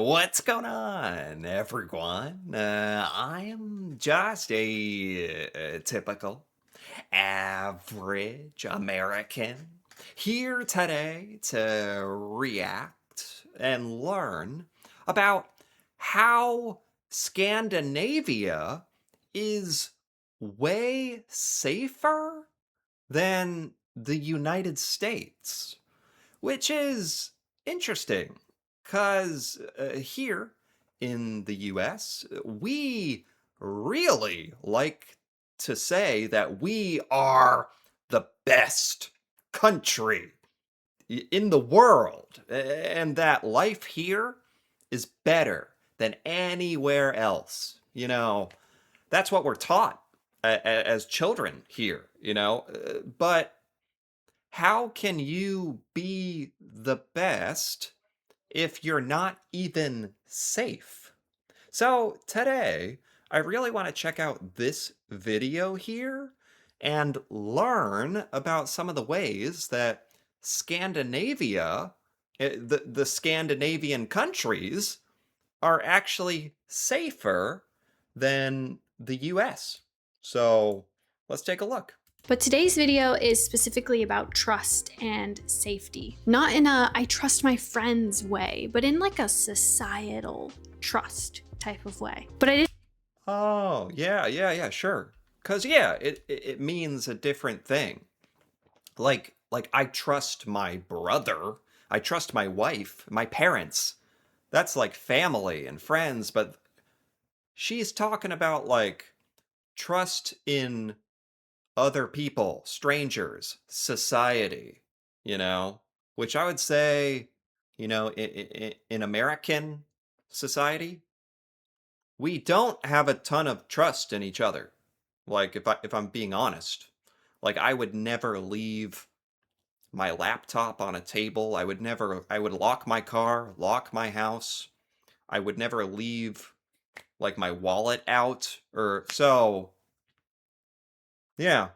What's going on, everyone? I am just a typical, average American here today to react and learn about how Scandinavia is way safer than the United States, which is interesting because here in the US, we really like to say that we are the best country in the world and that life here is better than anywhere else. That's what we're taught as children here, but how can you be the best if you're not even safe? So today, I really want to check out this video here and learn about some of the ways that Scandinavia, the Scandinavian countries, are actually safer than the US. So let's take a look. But today's video is specifically about trust and safety. Not in a I trust my friends way, but in like a societal trust type of way. But I didn't Oh, yeah, sure. Cause yeah, it means a different thing. Like I trust my brother, I trust my wife, my parents. That's like family and friends, but she's talking about like trust in other people, strangers, society, you know, which I would say, in American society, we don't have a ton of trust in each other. Like if I'm being honest, like I would never leave my laptop on a table. I would lock my car, lock my house. I would never leave like my wallet out or so. Yeah,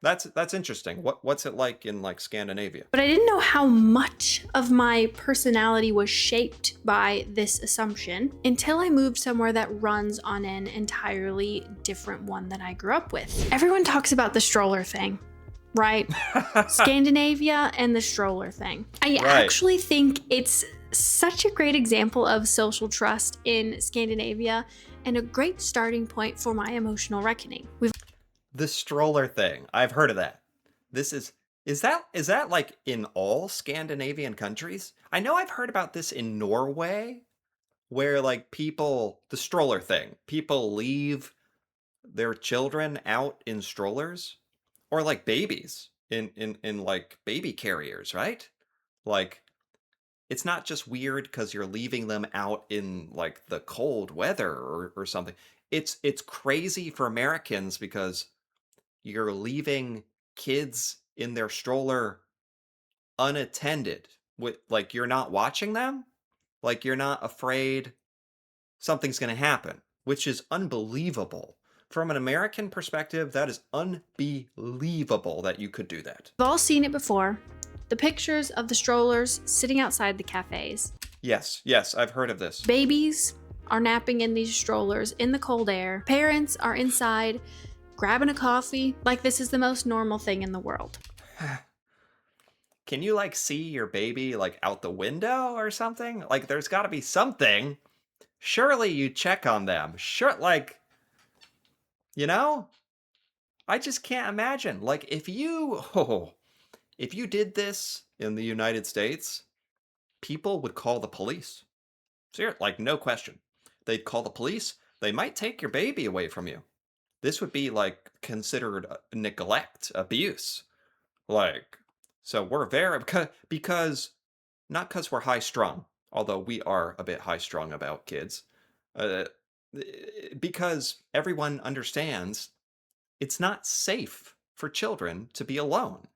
that's interesting. What's it like in like Scandinavia? but I didn't know how much of my personality was shaped by this assumption until I moved somewhere that runs on an entirely different one that I grew up with. Everyone talks about the stroller thing, right? Scandinavia and the stroller thing. I Right. actually think it's such a great example of social trust in Scandinavia and a great starting point for my emotional reckoning. The stroller thing. I've heard of that. This is that like in all Scandinavian countries? I know I've heard about this in Norway where like the stroller thing. People leave their children out in strollers or like babies in like baby carriers, right? Like it's not just weird because you're leaving them out in like the cold weather or something. It's crazy for Americans because you're leaving kids in their stroller unattended with like you're not watching them, like you're not afraid something's going to happen, which is unbelievable. From an American perspective, that is unbelievable that you could do that. We've all seen it before. The pictures of the strollers sitting outside the cafes. Yes, I've heard of this. Babies are napping in these strollers in the cold air. Parents are inside grabbing a coffee like this is the most normal thing in the world. Can you like see your baby like out the window or something? Like there's got to be something. Surely you check on them. Sure, like, you know? I just can't imagine. Like if you did this in the United States, people would call the police. Seriously, like no question. They'd call the police. They might take your baby away from you. This would be like considered neglect, abuse. Like, so we're very because not because we're high strung, although we are a bit high strung about kids. Uh, because everyone understands it's not safe for children to be alone.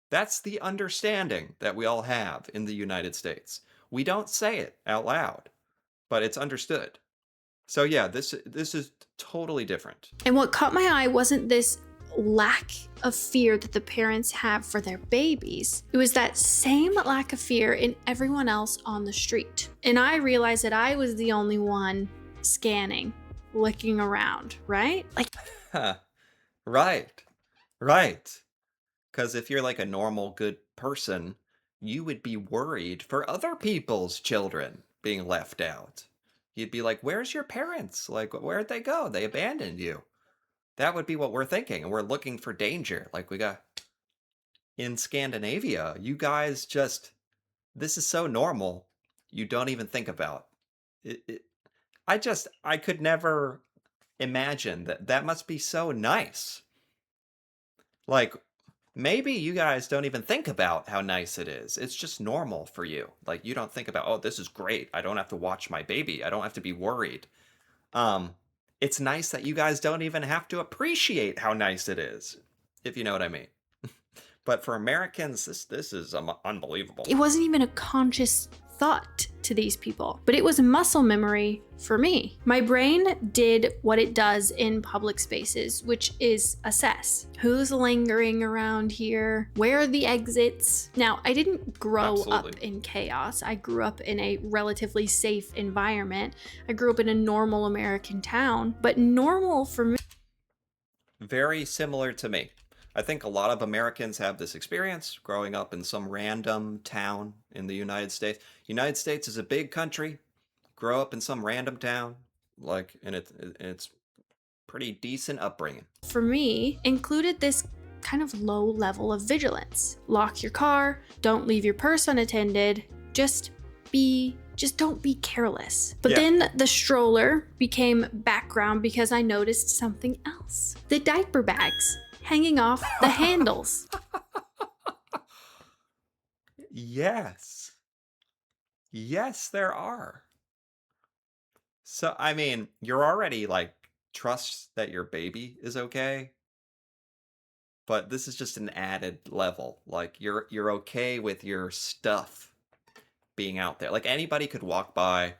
That's the understanding that we all have in the United States. We don't say it out loud, but it's understood. So yeah, this is totally different. And what caught my eye wasn't this lack of fear that the parents have for their babies, it was that same lack of fear in everyone else on the street. And I realized that I was the only one scanning, looking around, right? Like, Huh. Right. Right. Because if you're like a normal, good person, you would be worried for other people's children being left out. You'd be like, where's your parents? Like, where'd they go? They abandoned you. That would be what we're thinking. And we're looking for danger. Like, we got in Scandinavia, you guys just, this is so normal. You don't even think about it. I could never imagine that. That must be so nice. Like, maybe you guys don't even think about how nice it is. It's just normal for you. Like, you don't think about, oh, this is great. I don't have to watch my baby. I don't have to be worried. Um, it's nice that you guys don't even have to appreciate how nice it is, if you know what I mean. But for Americans, this is unbelievable. it wasn't even a conscious thought to these people, but it was muscle memory for me. My brain did what it does in public spaces, which is assess who's lingering around here, where are the exits. Now, I didn't grow Absolutely. up in chaos. I grew up in a relatively safe environment. I grew up in a normal American town, but normal for me. Very similar to me. I think a lot of Americans have this experience growing up in some random town in the United States. United States is a big country. Grow up in some random town, like, and it's pretty decent upbringing. For me, included this kind of low level of vigilance. Lock your car, don't leave your purse unattended, just don't be careless. But Yeah. then the stroller became background because I noticed something else. The diaper bags hanging off the handles. Yes. Yes, there are. So, I mean, you're already like trust that your baby is okay, but this is just an added level. Like you're okay with your stuff being out there. Like anybody could walk by.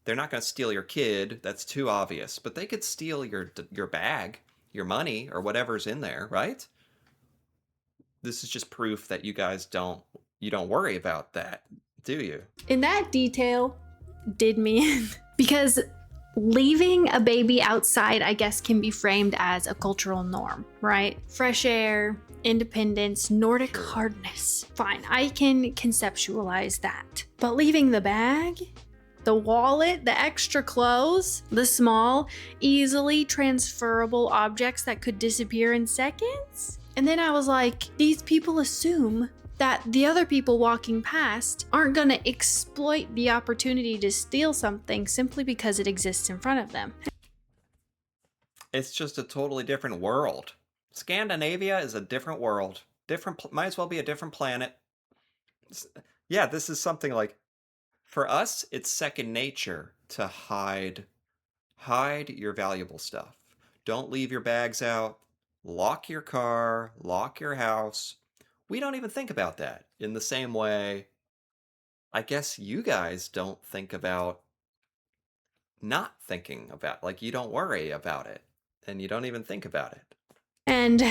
They're not going to steal your kid. That's too obvious. But they could steal your bag, your money, or whatever's in there, right? This is just proof that you don't worry about that, do you? And that detail did me in because leaving a baby outside, I guess, can be framed as a cultural norm, right? Fresh air, independence, Nordic Sure. hardness. Fine, I can conceptualize that. But leaving the bag, the wallet, the extra clothes, the small, easily transferable objects that could disappear in seconds? And then I was like, these people assume that the other people walking past aren't going to exploit the opportunity to steal something simply because it exists in front of them. It's just a totally different world. Scandinavia is a different world. Might as well be a different planet. Yeah, this is something like for us, it's second nature to hide your valuable stuff. Don't leave your bags out. Lock your car, lock your house. We don't even think about that in the same way I guess you guys don't think about not thinking about, like, you don't worry about it and you don't even think about it. And,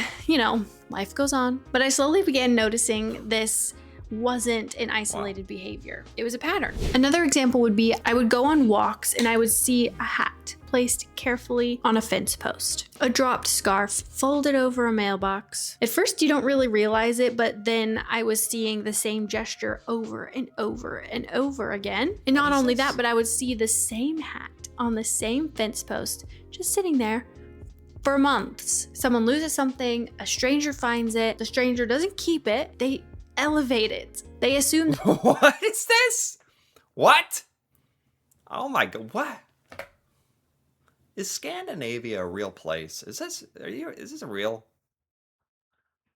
life goes on. But I slowly began noticing this wasn't an isolated behavior, it was a pattern. Another example would be I would go on walks and I would see a hat placed carefully on a fence post, a dropped scarf folded over a mailbox. At first, you don't really realize it, but then I was seeing the same gesture over and over and over again. And not only that, but I would see the same hat on the same fence post just sitting there for months. Someone loses something, a stranger finds it, the stranger doesn't keep it, they elevate it. They assume. What is this? What? Oh my god, what? Is Scandinavia a real place? Is this a real?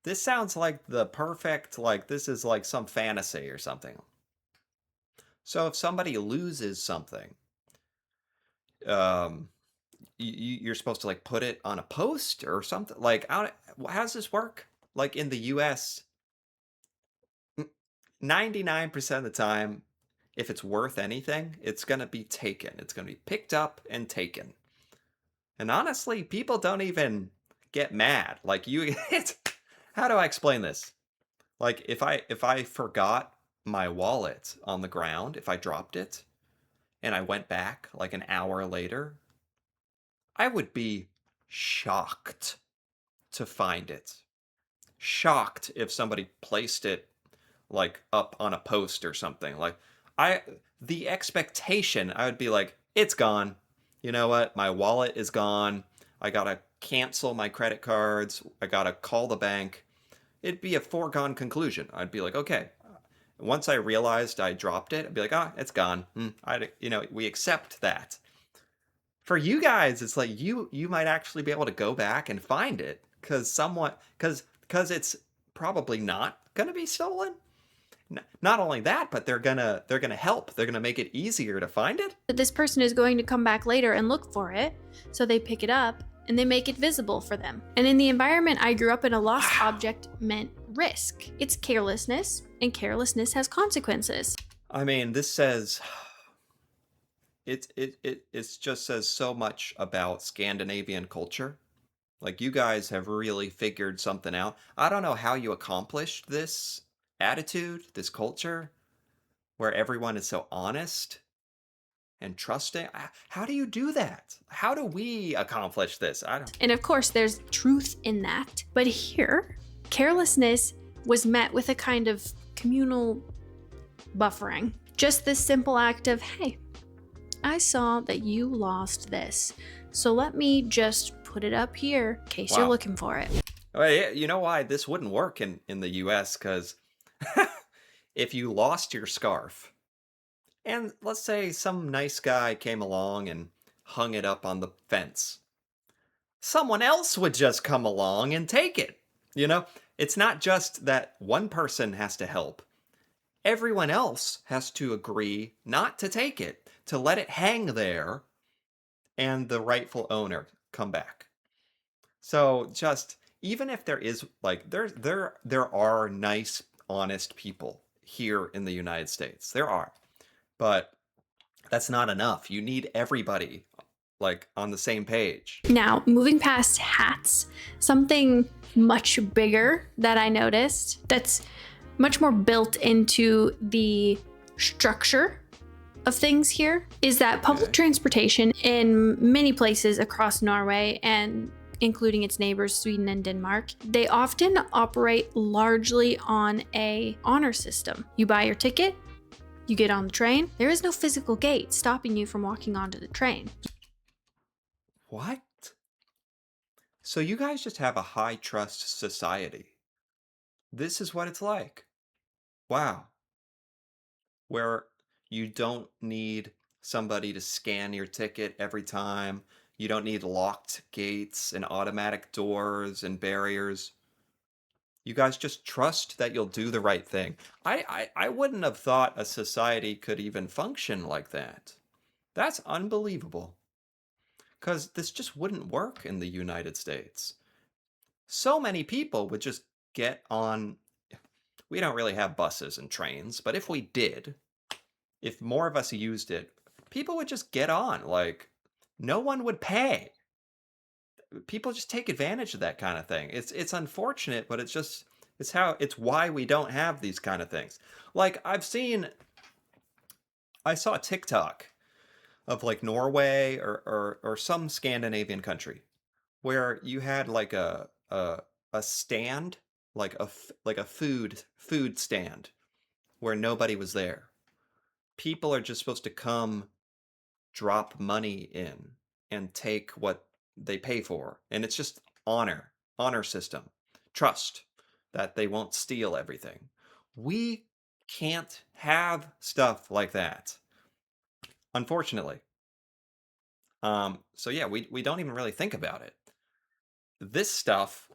This sounds like the perfect, like this is like some fantasy or something. So if somebody loses something, um you're supposed to like put it on a post or something. Like how does this work? Like in the US, 99% of the time, if it's worth anything, it's going to be taken. It's going to be picked up and taken. And honestly, people don't even get mad. Like you, how do I explain this? Like if I forgot my wallet on the ground, if I dropped it and I went back like an hour later, I would be shocked to find it. Shocked if somebody placed it like up on a post or something. Like I the expectation, I would be like, it's gone. You know what? My wallet is gone. I got to cancel my credit cards. I got to call the bank. It'd be a foregone conclusion. I'd be like, okay. Once I realized I dropped it, I'd be like, ah, it's gone. We accept that. For you guys, it's like you might actually be able to go back and find it because it's probably not gonna be stolen. Not only that, but they're gonna help. They're gonna make it easier to find it. That this person is going to come back later and look for it, so they pick it up and they make it visible for them. And in the environment I grew up in, a lost object meant risk. It's carelessness, and carelessness has consequences. I mean, this says it just says so much about Scandinavian culture. Like you guys have really figured something out. I don't know how you accomplished this attitude, this culture where everyone is so honest and trusting. How do you do that? How do we accomplish this? I don't. And of course, there's truth in that. But here, carelessness was met with a kind of communal buffering. Just this simple act of, hey, I saw that you lost this, so let me just put it up here in case you're looking for it. Well, yeah, you know why this wouldn't work in the US? Because if you lost your scarf, and let's say some nice guy came along and hung it up on the fence, someone else would just come along and take it. You know, it's not just that one person has to help. Everyone else has to agree not to take it, to let it hang there, and the rightful owner come back. So just even if there is like there are nice, honest people here in the United States. There are. But that's not enough. You need everybody like on the same page. Now, moving past hats, something much bigger that I noticed that's much more built into the structure of things here is that public transportation in many places across Norway and including its neighbors Sweden and Denmark, they often operate largely on a honor system. You buy your ticket, you get on the train. There is no physical gate stopping you from walking onto the train. What? So you guys just have a high trust society. This is what it's like. Wow. Where you don't need somebody to scan your ticket every time. You don't need locked gates and automatic doors and barriers. You guys just trust that you'll do the right thing. I wouldn't have thought a society could even function like that. That's unbelievable. Because this just wouldn't work in the United States. So many people would just get on. We don't really have buses and trains, but if we did, if more of us used it, people would just get on. Like, no one would pay. People just take advantage of that kind of thing. It's unfortunate, but it's why we don't have these kind of things. Like I saw a TikTok of like Norway or some Scandinavian country where you had like a stand, like a food stand where nobody was there. People are just supposed to come drop money in and take what they pay for. And it's just honor system, trust that they won't steal everything. We can't have stuff like that, unfortunately. So yeah, we don't even really think about it. This stuff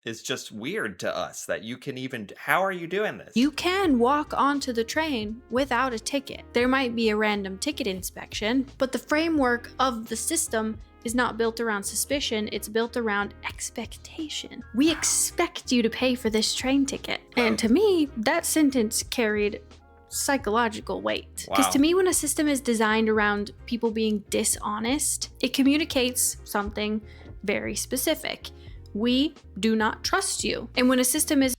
is just weird to us that you can even, how are you doing this? You can walk onto the train without a ticket. There might be a random ticket inspection, but the framework of the system is not built around suspicion, it's built around expectation. We expect you to pay for this train ticket. And to me, that sentence carried psychological weight. Because to me, when a system is designed around people being dishonest, it communicates something very specific. We do not trust you. And when a system is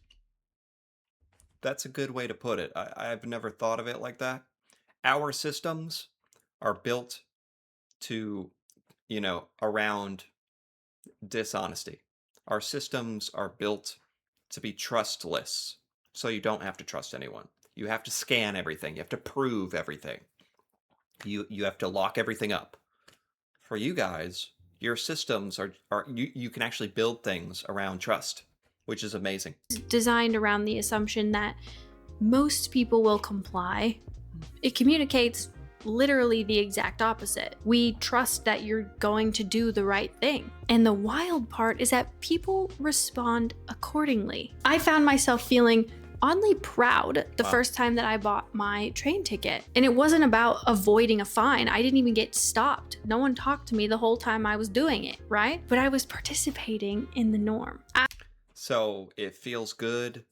That's a good way to put it. I've never thought of it like that. Our systems are built to, around dishonesty. Our systems are built to be trustless, so you don't have to trust anyone. You have to scan everything. You have to prove everything. You have to lock everything up. For you guys, your systems are you can actually build things around trust, which is amazing. designed around the assumption that most people will comply, it communicates literally the exact opposite. We trust that you're going to do the right thing. And the wild part is that people respond accordingly. I found myself feeling oddly proud the Wow. first time that I bought my train ticket. And it wasn't about avoiding a fine. I didn't even get stopped. No one talked to me the whole time I was doing it, right? But I was participating in the norm. So it feels good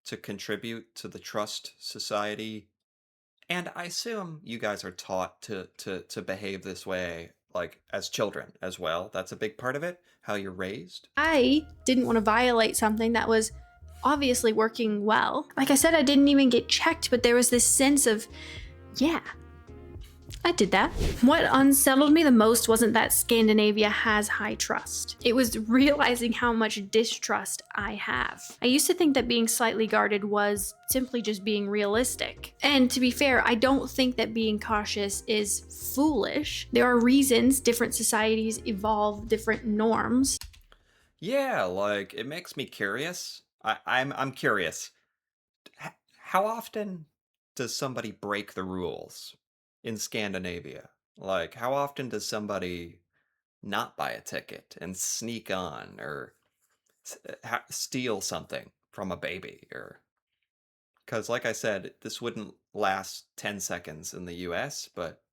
to contribute to the trust society. And I assume you guys are taught to behave this way, like as children as well. That's a big part of it, how you're raised. I didn't want to violate something that was obviously working well. Like I said, I didn't even get checked, but there was this sense of, yeah, I did that. What unsettled me the most wasn't that Scandinavia has high trust. It was realizing how much distrust I have. I used to think that being slightly guarded was simply just being realistic. And to be fair, I don't think that being cautious is foolish. There are reasons different societies evolve different norms. Yeah, like it makes me curious. I'm curious. How often does somebody break the rules in Scandinavia? Like, how often does somebody not buy a ticket and sneak on or steal something from a baby? Or because, like I said, this wouldn't last 10 seconds in the US, but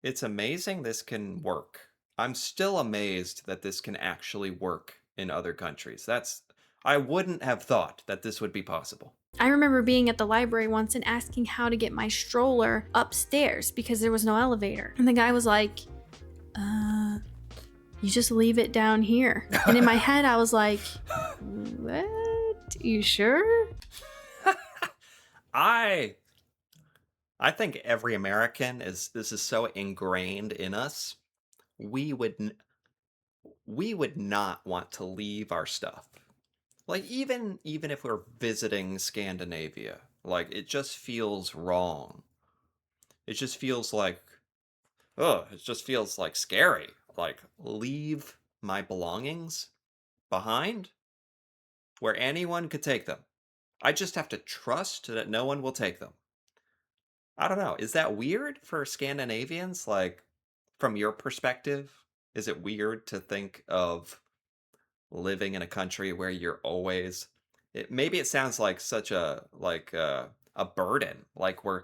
it's amazing this can work. I'm still amazed that this can actually work in other countries. I wouldn't have thought that this would be possible. I remember being at the library once and asking how to get my stroller upstairs because there was no elevator. And the guy was like, you just leave it down here. And in my head, I was like, what? You sure? I I think every American this is so ingrained in us. We would we would not want to leave our stuff. Like even if we're visiting Scandinavia, like it just feels wrong. It just feels like it just feels like scary. Like leave my belongings behind where anyone could take them. I just have to trust that no one will take them. I don't know. Is that weird for Scandinavians? Like, from your perspective, is it weird to think of living in a country where you're always maybe it sounds like such a burden, like we're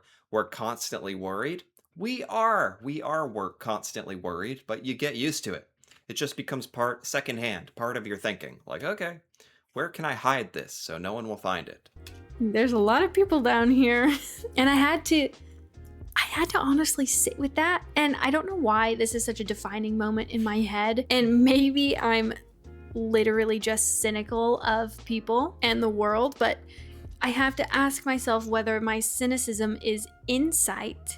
constantly worried. We're constantly worried, but you get used to it. It just becomes secondhand, part of your thinking. Like, okay, where can I hide this so no one will find it? There's a lot of people down here. And I had to honestly sit with that. And I don't know why this is such a defining moment in my head. And maybe I'm literally just cynical of people and the world, but I have to ask myself whether my cynicism is insight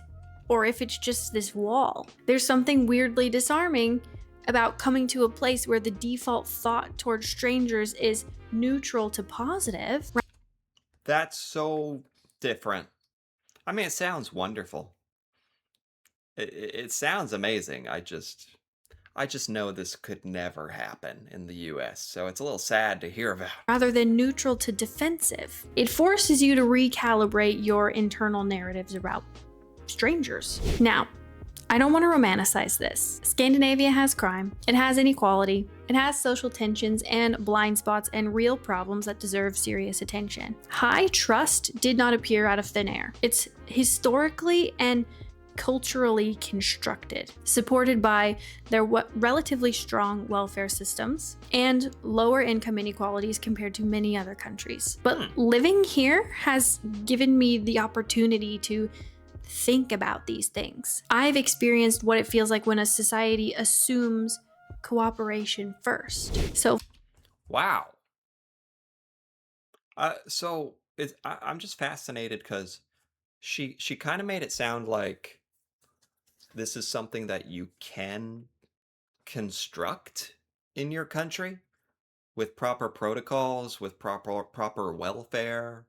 or if it's just this wall. There's something weirdly disarming about coming to a place where the default thought towards strangers is neutral to positive. That's so different. I mean, it sounds wonderful. It sounds amazing. I just know this could never happen in the US, so it's a little sad to hear about. Rather than neutral to defensive. It forces you to recalibrate your internal narratives about strangers. Now, I don't want to romanticize this. Scandinavia has crime, it has inequality, it has social tensions and blind spots and real problems that deserve serious attention. High trust did not appear out of thin air. It's historically and culturally constructed, supported by their relatively strong welfare systems and lower income inequalities compared to many other countries. But living here has given me the opportunity to think about these things. I've experienced what it feels like when a society assumes cooperation first. So Wow. So I'm just fascinated because she kind of made it sound like this is something that you can construct in your country with proper protocols, with proper welfare.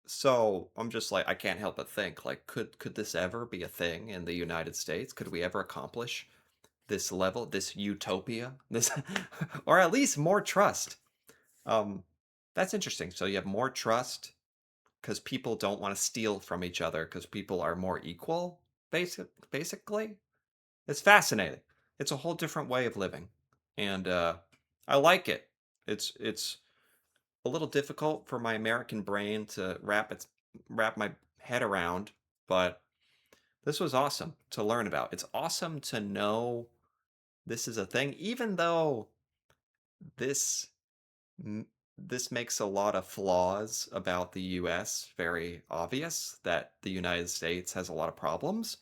So I'm just like I can't help but think like could this ever be a thing in the United States? Could we ever accomplish this level, this utopia, this or at least more trust? Um that's interesting. So you have more trust because people don't want to steal from each other because people are more equal, basically. It's fascinating. It's a whole different way of living. And I like it. It's a little difficult for my American brain to wrap my head around, but this was awesome to learn about. It's awesome to know this is a thing, even though this this makes a lot of flaws about the US very obvious that the United States has a lot of problems.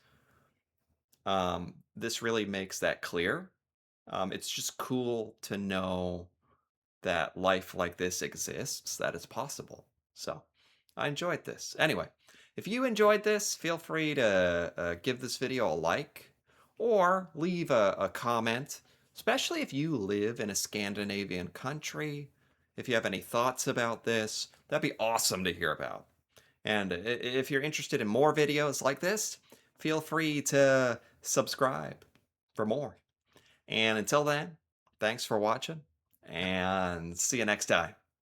This really makes that clear. It's just cool to know that life like this exists, that it's possible. So I enjoyed this. Anyway, if you enjoyed this, feel free to give this video a like or leave a comment, especially if you live in a Scandinavian country. If you have any thoughts about this, that'd be awesome to hear about. And if you're interested in more videos like this, feel free to subscribe for more. And until then, thanks for watching and see you next time.